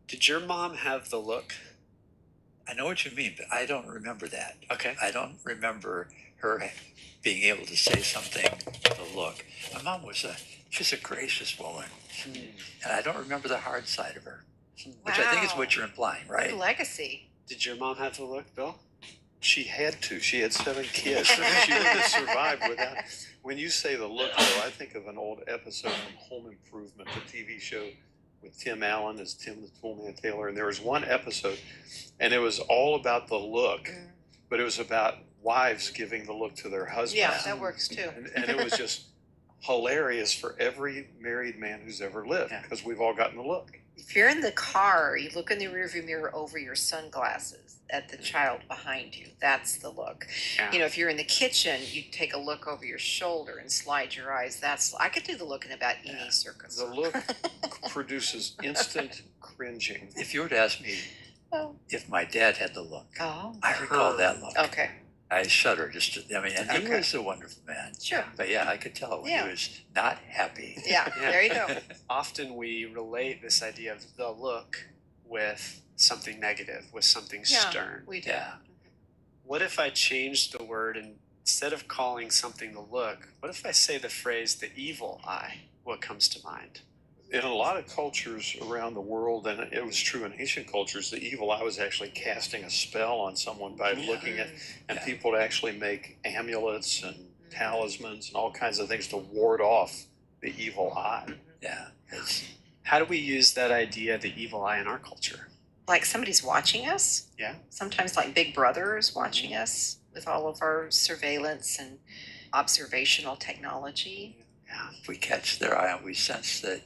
Did your mom have the look? I know what you mean, but I don't remember that. Okay. I don't remember her being able to say something with a look. My mom she's a gracious woman. And I don't remember the hard side of her, which I think is what you're implying, right? Good legacy. Did your mom have the look, Bill? She had to. She had 7 kids. She wouldn't have survived without. When you say the look, though, I think of an old episode from Home Improvement, the TV show with Tim Allen as Tim the Toolman Taylor. And there was one episode, and it was all about the look, but it was about wives giving the look to their husbands. Yeah, that works too. And it was just hilarious for every married man who's ever lived, because we've all gotten the look. If you're in the car, you look in the rearview mirror over your sunglasses at the child behind you. That's the look. Yeah. You know, if you're in the kitchen, you take a look over your shoulder and slide your eyes. I could do the look in about any circus. The look produces instant cringing. If you were to ask me if my dad had the look, I recall that look. Okay. I shudder and he was a wonderful man. Sure. But yeah, I could tell when he was not happy. Yeah, there you go. Often we relate this idea of the look with something negative, with something stern. We do. Yeah. What if I changed the word and instead of calling something the look, what if I say the phrase the evil eye? What comes to mind? In a lot of cultures around the world, and it was true in ancient cultures, the evil eye was actually casting a spell on someone by looking at, and people would actually make amulets and talismans and all kinds of things to ward off the evil eye. Yeah. How do we use that idea, the evil eye, in our culture? Like somebody's watching us. Yeah. Sometimes like Big Brother is watching us with all of our surveillance and observational technology. Yeah. If we catch their eye, we sense that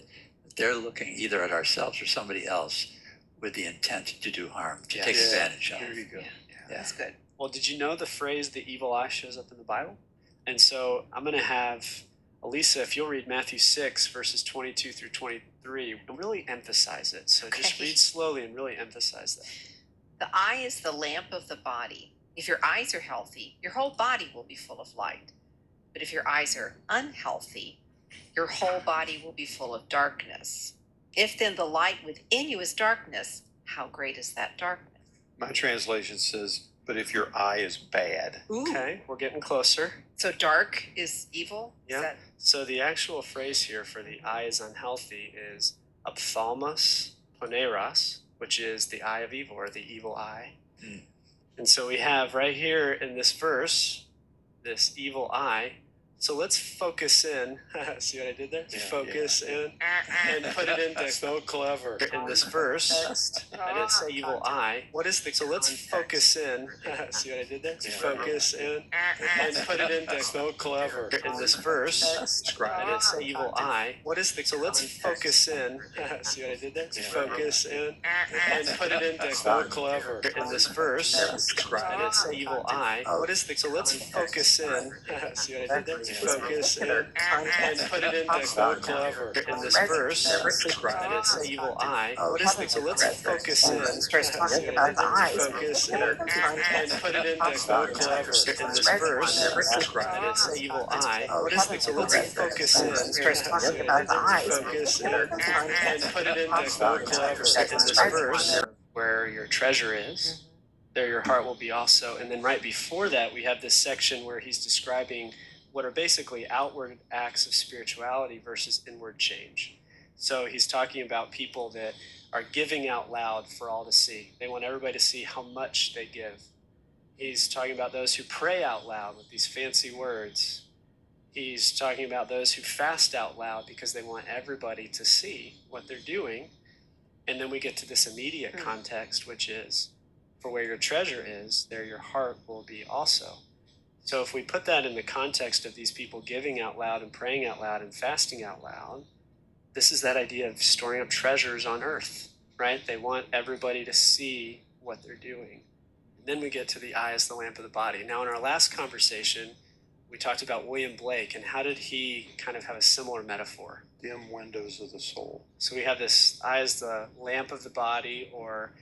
they're looking either at ourselves or somebody else with the intent to do harm, to take advantage of. There you go. Yeah. That's good. Well, did you know the phrase the evil eye shows up in the Bible? And so I'm going to have Elisa, if you'll read Matthew 6, verses 22 through 23, and really emphasize it. So just read slowly and really emphasize that. The eye is the lamp of the body. If your eyes are healthy, your whole body will be full of light. But if your eyes are unhealthy, your whole body will be full of darkness. If then the light within you is darkness, how great is that darkness? My translation says, but if your eye is bad. Ooh. Okay, we're getting closer. So dark is evil? Yeah. So the actual phrase here for the eye is unhealthy is ophthalmos poneros, which is the eye of evil or the evil eye. And so we have right here in this verse, this evil eye. So let's focus in. See what I did there? Focus in and put it into So clever. in this verse. And it's evil eye. What is the? So let's focus in. See what I did there? Focus in and put it into So clever. in this verse. And it's evil eye. What is the? So let's focus in. See what I did there? Focus in and put it into So clever. in this verse. And it's evil eye. What is the? So let's focus in. See what I did there? Focus in and put it into So clever. in this verse. And it's evil eye. What is the? So let's focus in. talking about the eyes. Focus in and put it into So clever. in this verse. And it's evil eye. What is the? So let's focus in. talking about the eyes. Focus in and put it into So clever. in this verse. Where your treasure is, there your heart will be also. And then right before that, we have this section where he's describing what are basically outward acts of spirituality versus inward change. So he's talking about people that are giving out loud for all to see. They want everybody to see how much they give. He's talking about those who pray out loud with these fancy words. He's talking about those who fast out loud because they want everybody to see what they're doing. And then we get to this immediate context, which is, for where your treasure is, there your heart will be also. So if we put that in the context of these people giving out loud and praying out loud and fasting out loud, this is that idea of storing up treasures on earth, right? They want everybody to see what they're doing. And then we get to the eye as the lamp of the body. Now, in our last conversation, we talked about William Blake, and how did he kind of have a similar metaphor? Dim windows of the soul. So we have this eye as the lamp of the body, or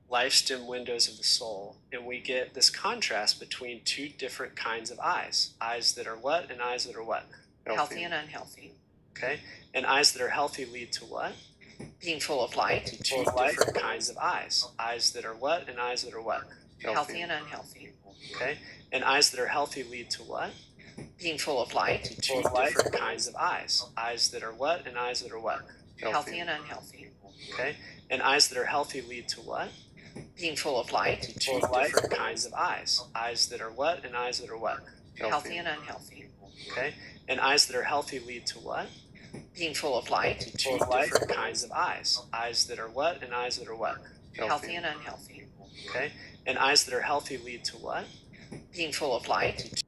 life's dim windows of the soul, and we get this contrast between two different kinds of eyes that are what and eyes that are what? Healthy and unhealthy. Okay, and eyes that are healthy lead to what? Being full of light. Two different kinds of eyes. Eyes that are what and eyes that are what? Healthy and unhealthy. Okay. And eyes that are healthy lead to what? Being full of light. Two different kinds of eyes. Eyes that are what and eyes that are what? Healthy and unhealthy. Okay. And eyes that are healthy lead to what? Being full of light. Two different kinds of eyes. Eyes that are what and eyes that are what? Healthy and unhealthy. Okay. And eyes that are healthy lead to what? Being full of light. Two different kinds of eyes. Eyes that are what and eyes that are what? Healthy and unhealthy. Okay. And eyes that are healthy lead to what? Being full of light.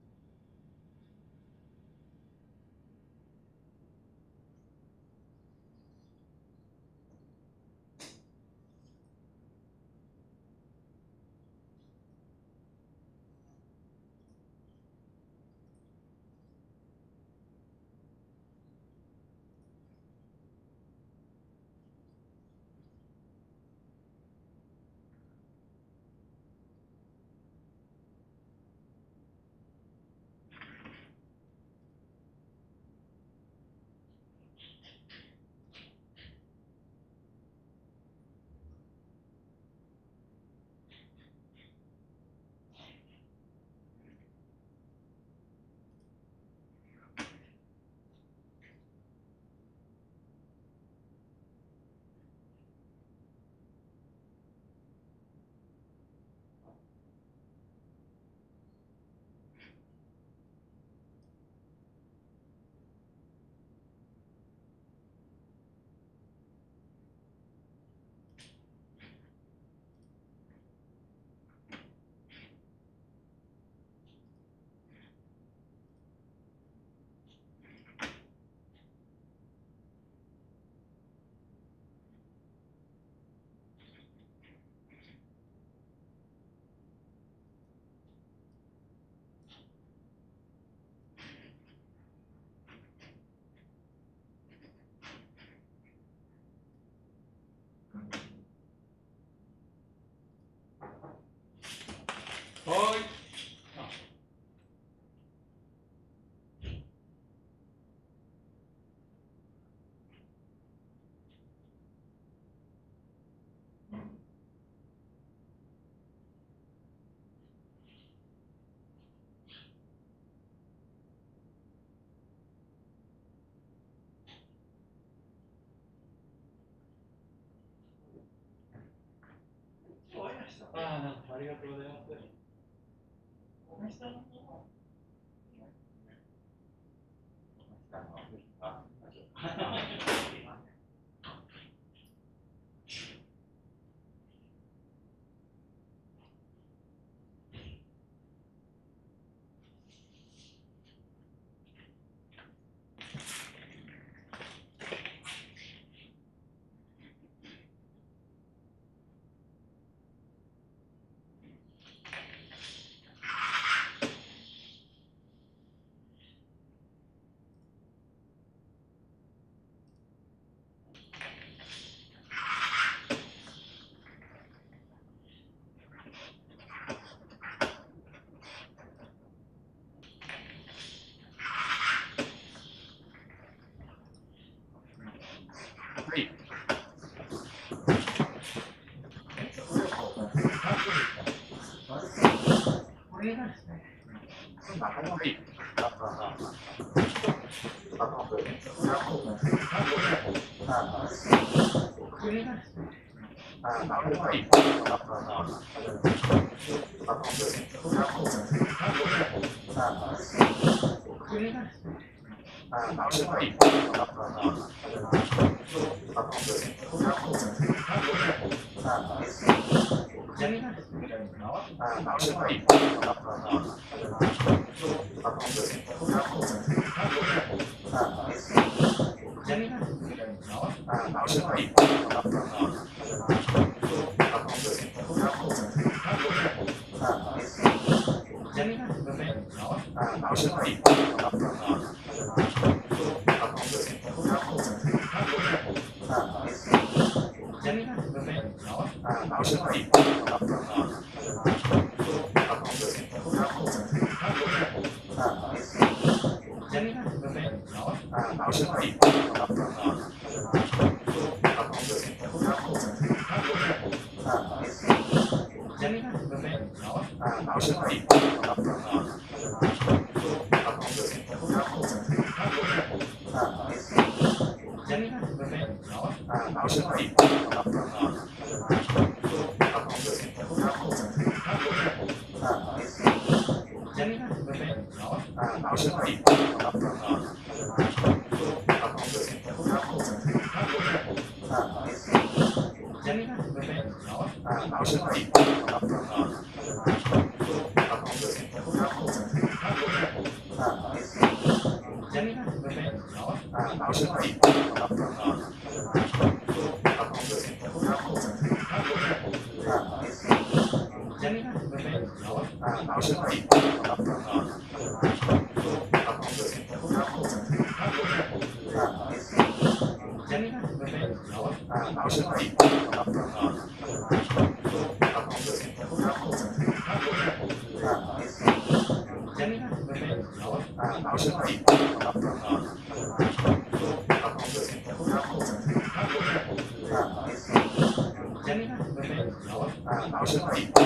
Thank you.